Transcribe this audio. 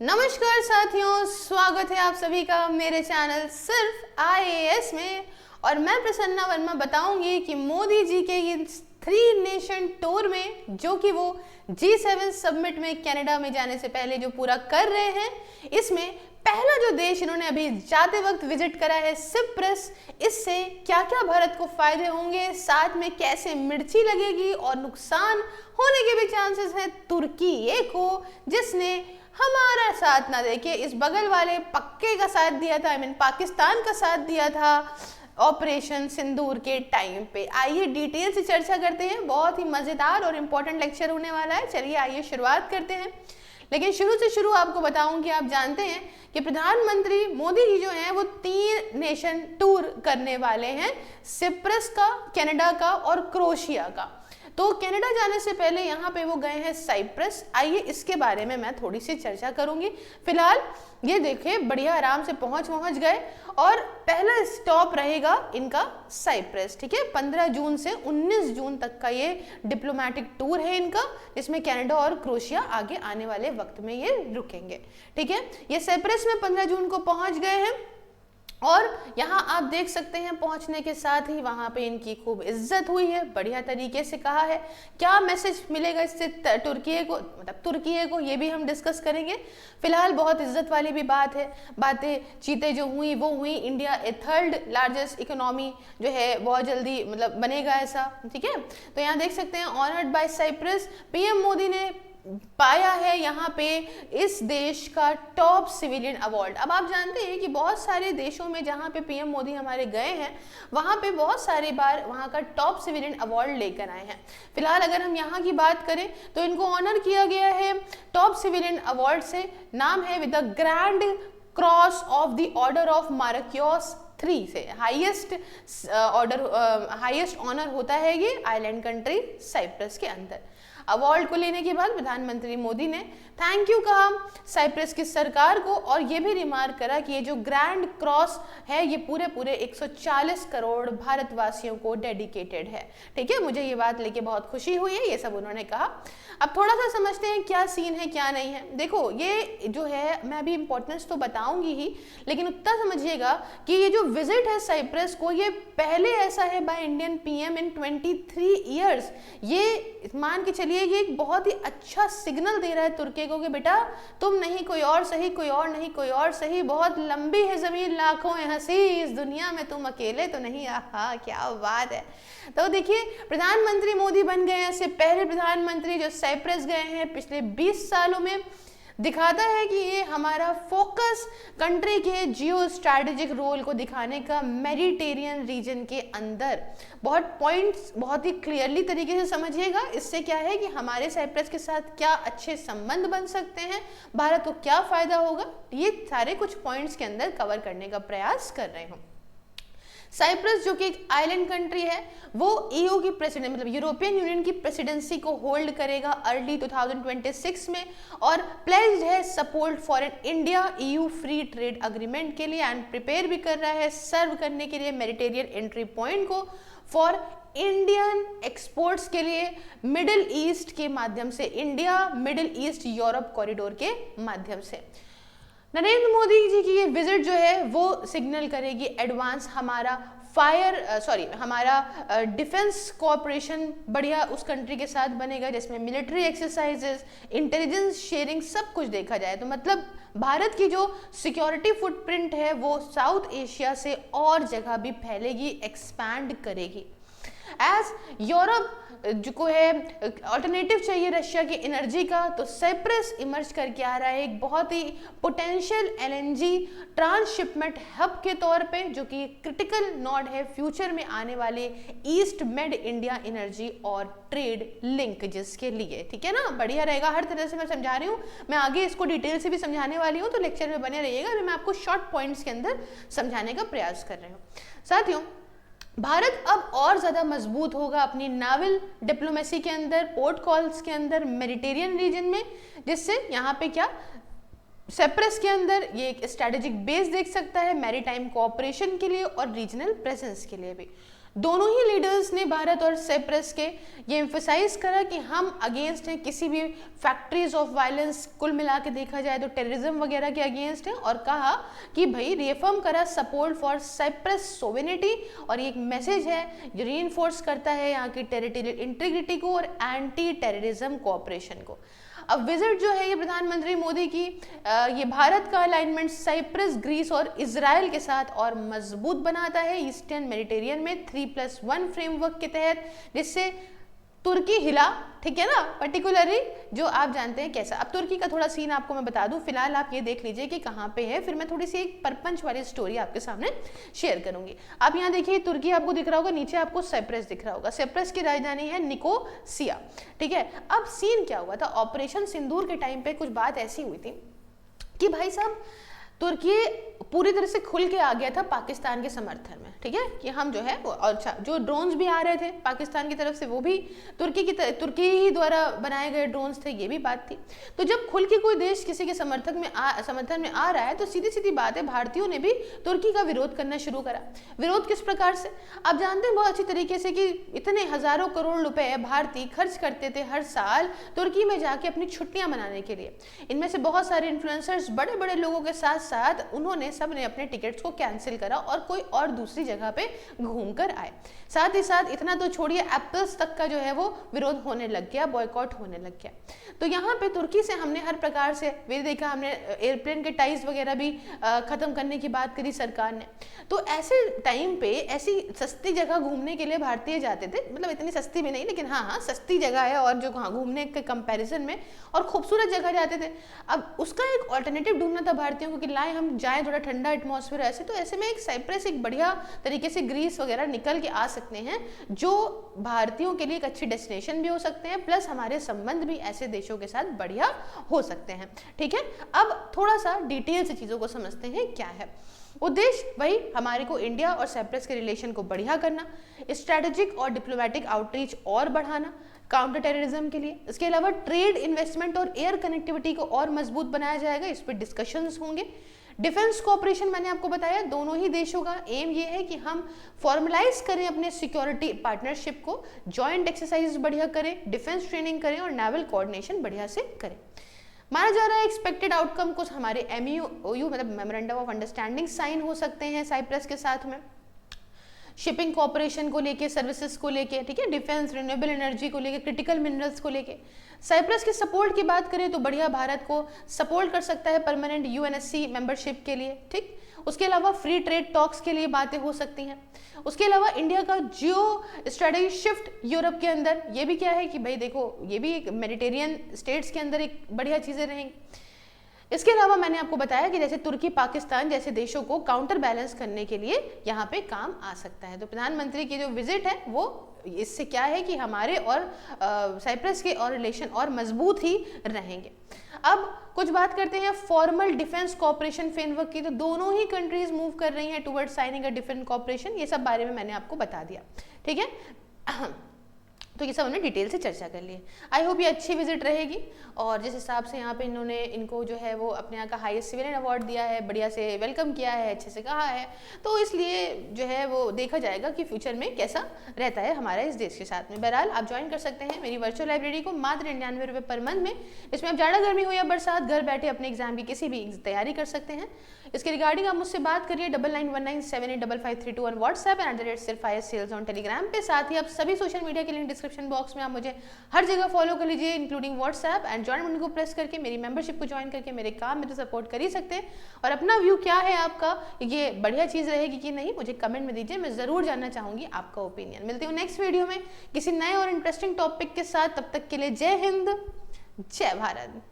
नमस्कार साथियों, स्वागत है आप सभी का मेरे चैनल सिर्फ आईएएस में। और मैं प्रसन्ना वर्मा बताऊंगी कि मोदी जी के ये 3 नेशन टूर में, जो कि वो G7 समिट में कनाडा में जाने से पहले जो पूरा कर रहे हैं, इसमें पहला जो देश इन्होंने अभी जाते वक्त विजिट करा है सिप्रस। इससे क्या क्या भारत को फायदे होंगे, साथ में कैसे मिर्ची लगेगी और नुकसान होने के भी चांसेस हैं तुर्की को, जिसने हमारा साथ ना देके इस बगल वाले पक्के का साथ दिया था, पाकिस्तान का साथ दिया था ऑपरेशन सिंदूर के टाइम पे। आइए डिटेल से चर्चा करते हैं, बहुत ही मजेदार और इम्पोर्टेंट लेक्चर होने वाला है। चलिए आइए शुरुआत करते हैं। लेकिन शुरू से शुरू आपको बताऊं कि आप जानते हैं कि प्रधानमंत्री मोदी जी जो हैं वो 3 नेशन टूर करने वाले हैं, सिप्रस का, कनाडा का और क्रोएशिया का। तो कनाडा जाने से पहले यहाँ पे वो गए हैं साइप्रस। आइए इसके बारे में मैं थोड़ी सी चर्चा करूंगी। फिलहाल ये देखिए बढ़िया आराम से पहुंच गए और पहला स्टॉप रहेगा इनका साइप्रस। ठीक है, 15 जून से 19 जून तक का ये डिप्लोमेटिक टूर है इनका, जिसमें कनाडा और क्रोएशिया आगे आने वाले वक्त में ये रुकेंगे। ठीक है, ये साइप्रस में 15 जून को पहुंच गए हैं और यहाँ आप देख सकते हैं पहुंचने के साथ ही वहाँ पे इनकी खूब इज्जत हुई है, बढ़िया तरीके से कहा है। क्या मैसेज मिलेगा इससे तुर्की को, ये भी हम डिस्कस करेंगे। फिलहाल बहुत इज्जत वाली भी बातें चीतें जो हुई वो हुई। इंडिया 3rd लार्जेस्ट इकोनॉमी जो है बहुत जल्दी बनेगा ऐसा। ठीक है, तो यहाँ देख सकते हैं honoured by Cyprus. PM Modi ने पाया है यहाँ पे इस देश का टॉप सिविलियन अवार्ड। अब आप जानते हैं कि बहुत सारे देशों में जहाँ पे पीएम मोदी हमारे गए हैं, वहाँ पे बहुत सारी बार वहाँ का टॉप सिविलियन अवार्ड लेकर आए हैं। फिलहाल अगर हम यहाँ की बात करें तो इनको ऑनर किया गया है टॉप सिविलियन अवार्ड से। नाम है with the grand cross of the order of Makarios 3 से। हाईएस्ट ऑनर होता है ये आइलैंड कंट्री साइप्रस के अंदर। अवार्ड को लेने के बाद प्रधानमंत्री मोदी ने थैंक यू कहा साइप्रस की सरकार को, और ये भी रिमार्क करा कि ये जो ग्रैंड क्रॉस है ये पूरे 140 करोड़ भारतवासियों को डेडिकेटेड है। ठीक है, मुझे ये बात लेके बहुत खुशी हुई है, ये सब उन्होंने कहा। अब थोड़ा सा समझते हैं क्या सीन है क्या नहीं है। देखो ये जो है, मैं अभी इंपॉर्टेंस तो बताऊंगी ही, लेकिन उतना समझिएगा कि ये जो विजिट है साइप्रस को, ये पहले ऐसा है by Indian PM in 23 years. ये मान के चलिए ये एक बहुत ही अच्छा सिग्नल दे रहा है तुर्की को कि बेटा तुम नहीं कोई और सही, कोई और नहीं कोई और सही, बहुत लंबी है जमीन लाखों है हंसी, इस दुनिया में तुम अकेले तो नहीं। आहा क्या बात है। तो देखिए प्रधानमंत्री मोदी बन गए ऐसे पहले प्रधानमंत्री जो साइप्रस गए हैं पिछले 20 सालों में। दिखाता है कि ये हमारा फोकस कंट्री के जियो स्ट्रैटेजिक रोल को दिखाने का मेडिटेरियन रीजन के अंदर। बहुत पॉइंट्स बहुत ही क्लियरली तरीके से समझिएगा। इससे क्या है कि हमारे साइप्रस के साथ क्या अच्छे संबंध बन सकते हैं, भारत को क्या फायदा होगा, ये सारे कुछ पॉइंट्स के अंदर कवर करने का प्रयास कर रहे हूँ। साइप्रस जो कि एक आइलैंड कंट्री है, वो ईयू की प्रेसिडेंट यूरोपियन यूनियन की प्रेसिडेंसी को होल्ड करेगा अर्ली 2026 में, और प्लेज्ड है support for an India EU free trade agreement के लिए, एंड प्रिपेयर भी कर रहा है सर्व करने के लिए मेडिटेरियन एंट्री पॉइंट को फॉर इंडियन एक्सपोर्ट्स के लिए मिडिल ईस्ट के माध्यम से, India middle east Europe corridor के माध्यम से। नरेंद्र मोदी जी की ये विजिट जो है वो सिग्नल करेगी एडवांस हमारा हमारा डिफेंस कोऑपरेशन बढ़िया उस कंट्री के साथ बनेगा, जिसमें मिलिट्री एक्सरसाइजेस, इंटेलिजेंस शेयरिंग सब कुछ देखा जाए। तो मतलब भारत की जो सिक्योरिटी फुटप्रिंट है वो साउथ एशिया से और जगह भी फैलेगी, एक्सपैंड करेगी। एज यूरोप जो है अल्टरनेटिव चाहिए रशिया की एनर्जी का, तो साइप्रस इमर्ज करके आ रहा है एक बहुत ही पोटेंशियल एलएनजी ट्रांसशिपमेंट हब के तौर पे, जो कि क्रिटिकल नोड है फ्यूचर में आने वाले ईस्ट मेड इंडिया एनर्जी और ट्रेड लिंक जिसके लिए। ठीक है ना, बढ़िया रहेगा। हर तरह से मैं समझा रही हूँ, मैं आगे इसको डिटेल से भी समझाने वाली हूँ, तो लेक्चर में बने रहिएगा। अभी मैं आपको शॉर्ट पॉइंट्स के अंदर समझाने का प्रयास कर रही हूँ। साथियों, भारत अब और ज़्यादा मजबूत होगा अपनी नावल डिप्लोमेसी के अंदर, पोर्ट कॉल्स के अंदर, मेडिटेरियन रीजन में, जिससे यहाँ पे क्या साइप्रस के अंदर ये एक स्ट्रैटेजिक बेस देख सकता है मैरीटाइम कोऑपरेशन के लिए और रीजनल प्रेजेंस के लिए भी। दोनों ही लीडर्स ने भारत और साइप्रस के ये एम्फसाइज करा कि हम अगेंस्ट हैं किसी भी फैक्ट्रीज ऑफ वायलेंस, कुल मिला के देखा जाए तो टेररिज्म वगैरह के अगेंस्ट है, और कहा कि भाई रिएफर्म करा सपोर्ट फॉर साइप्रस सोवेनिटी, और ये एक मैसेज है जो रीइंफोर्स करता है यहाँ की टेरिटोरियल इंटीग्रिटी को और एंटी टेररिज्म कोऑपरेशन को। अब विजिट जो है ये प्रधानमंत्री मोदी की ये भारत का अलाइनमेंट साइप्रस, ग्रीस और इजराइल के साथ और मजबूत बनाता है ईस्टर्न मेडिटेरियन में 3+1 फ्रेमवर्क के तहत, जिससे तुर्की हिला, ठीक है ना, पर्टिकुलरली जो आप जानते हैं कैसा। अब तुर्की का थोड़ा सीन आपको मैं बता दूं, फिलहाल आप ये देख लीजिए कि कहाँ पे है, फिर मैं थोड़ी सी एक परपंच वाली स्टोरी आपके सामने शेयर करूंगी। आप यहाँ देखिए तुर्की आपको दिख रहा होगा, नीचे आपको साइप्रस दिख रहा होगा। साइप्रस की राजधानी है निकोसिया, ठीक है। अब सीन क्या हुआ था, ऑपरेशन सिंदूर के टाइम पे कुछ बात ऐसी हुई थी कि भाई साहब तुर्की पूरी तरह से खुल के आ गया था पाकिस्तान के समर्थन में, ठीक है, कि हम जो है वो, अच्छा जो ड्रोन्स भी आ रहे थे पाकिस्तान की तरफ से वो भी तुर्की ही द्वारा बनाए गए ड्रोन्स थे, ये भी बात थी। तो जब खुल के कोई देश किसी के समर्थन में आ रहा है तो सीधी सीधी बात है भारतीयों ने भी तुर्की का विरोध करना शुरू करा। विरोध किस प्रकार से, आप जानते हैं बहुत अच्छी तरीके से कि इतने हजारों करोड़ रुपए भारतीय खर्च करते थे हर साल तुर्की में जाके अपनी छुट्टियां मनाने के लिए। इनमें से बहुत सारे इन्फ्लुएंसर्स बड़े बड़े लोगों के साथ साथ उन्होंने सबने अपने टिकट्स को कैंसिल करा और कोई और दूसरी जगह पे घूम कर आए। साथ ही साथ इतना तो छोड़िए, एप्पल्स तक का जो है वो विरोध होने लग गया, बॉयकॉट होने लग गया। तो यहाँ पे तुर्की से हमने हर प्रकार से वे देखा, हमने एयरप्लेन के टाइज वगैरह भी खत्म करने की बात करी सरकार ने। तो ऐसे टाइम पे ऐसी सस्ती जगह घूमने के लिए भारतीय जाते थे, मतलब इतनी सस्ती भी नहीं लेकिन हाँ सस्ती जगह है और जो घूमने के कंपैरिजन में और खूबसूरत जगह जाते थे। अब उसका एक ऑल्टरनेटिव ढूंढना था भारतीयों को कि लाए हम जाएं थोड़ा ठंडा एटमॉस्फेयर ऐसे, तो ऐसे में एक साइप्रस एक बढ़िया तरीके से ग्रीस वगैरह निकल के आ सकते हैं जो भारतीयों के लिए एक अच्छी डेस्टिनेशन भी हो सकते हैं, प्लस हमारे संबंध भी ऐसे देशों के साथ बढ़िया हो सकते हैं, ठीक है। अब थोड़ा सा डिटेल से चीजों को समझते हैं क्या है उद्देश्य। वही हमारे को इंडिया और साइप्रस के रिलेशन को बढ़िया करना, स्ट्रेटेजिक और डिप्लोमेटिक आउटरीच और बढ़ाना काउंटर टेररिज्म के लिए। इसके अलावा ट्रेड, इन्वेस्टमेंट और एयर कनेक्टिविटी को और मजबूत बनाया जाएगा, इस पर डिस्कशंस होंगे। डिफेंस कोऑपरेशन मैंने आपको बताया, दोनों ही देशों का एम ये है कि हम फॉर्मलाइज करें अपने सिक्योरिटी पार्टनरशिप को, जॉइंट एक्सरसाइज बढ़िया करें, डिफेंस ट्रेनिंग करें और नेवल कोऑर्डिनेशन बढ़िया से करें। माना जा रहा है एक्सपेक्टेड आउटकम कुछ हमारे MOU मतलब मेमोरेंडम ऑफ अंडरस्टैंडिंग साइन हो सकते हैं साइप्रस के साथ में, शिपिंग कोऑपरेशन को लेके, सर्विसेज को लेके, ठीक है, डिफेंस, रिन्यूएबल एनर्जी को लेके, क्रिटिकल मिनरल्स को लेके। साइप्रस के सपोर्ट की बात करें तो बढ़िया भारत को सपोर्ट कर सकता है परमानेंट UNSC मेंबरशिप के लिए, ठीक। उसके अलावा फ्री ट्रेड टॉक्स के लिए बातें हो सकती हैं। उसके अलावा इंडिया का जियो स्ट्रेटेजी शिफ्ट यूरोप के अंदर, ये भी क्या है कि भाई देखो ये भी एक मेडिटेरियन स्टेट्स के अंदर एक बढ़िया चीजें रहेंगी। इसके अलावा मैंने आपको बताया कि जैसे तुर्की, पाकिस्तान जैसे देशों को काउंटर बैलेंस करने के लिए यहाँ पे काम आ सकता है। तो प्रधानमंत्री की जो विजिट है वो इससे क्या है कि हमारे और साइप्रस के और रिलेशन और मजबूत ही रहेंगे। अब कुछ बात करते हैं फॉर्मल डिफेंस कोऑपरेशन फ्रेमवर्क की। तो दोनों ही कंट्रीज मूव कर रही हैं towards signing a defence cooperation, ये सब बारे में मैंने आपको बता दिया, ठीक है। तो ये सब हमने डिटेल से चर्चा कर ली है। आई होप ये अच्छी विजिट रहेगी, और जिस हिसाब से यहाँ पे इन्होंने इनको जो है वो अपने यहाँ का हाईएस्ट सिविलियन अवार्ड दिया है, बढ़िया से वेलकम किया है, अच्छे से कहा है, तो इसलिए जो है वो देखा जाएगा कि फ्यूचर में कैसा रहता है हमारा इस देश के साथ में। बहरहाल आप ज्वाइन कर सकते हैं मेरी वर्चुअल लाइब्रेरी को मात्र 99 रुपये पर मंथ में, जिसमें आप ज़्यादा गर्मी हो या बरसात घर बैठे अपने एग्जाम की किसी भी तैयारी कर सकते हैं। इसके रिगार्डिंग आप मुझसे बात करिए 9919785532 on WhatsApp and @SIRFISSales on Telegram पे। साथ ही आप सभी सोशल मीडिया के लिंक डिस्क्रिप्शन बॉक्स में आप मुझे हर जगह फॉलो कर लीजिए, including WhatsApp, and join button को प्रेस करके मेरी मेंबरशिप को ज्वाइन करके मेरे काम में तो सपोर्ट कर ही सकते हैं। और अपना व्यू क्या है आपका, ये बढ़िया चीज़ रहेगी कि नहीं, मुझे कमेंट में दीजिए, मैं ज़रूर जानना चाहूँगी आपका ओपिनियन। मिलती हूँ नेक्स्ट वीडियो में किसी नए और इंटरेस्टिंग टॉपिक के साथ, तब तक के लिए जय हिंद, जय भारत।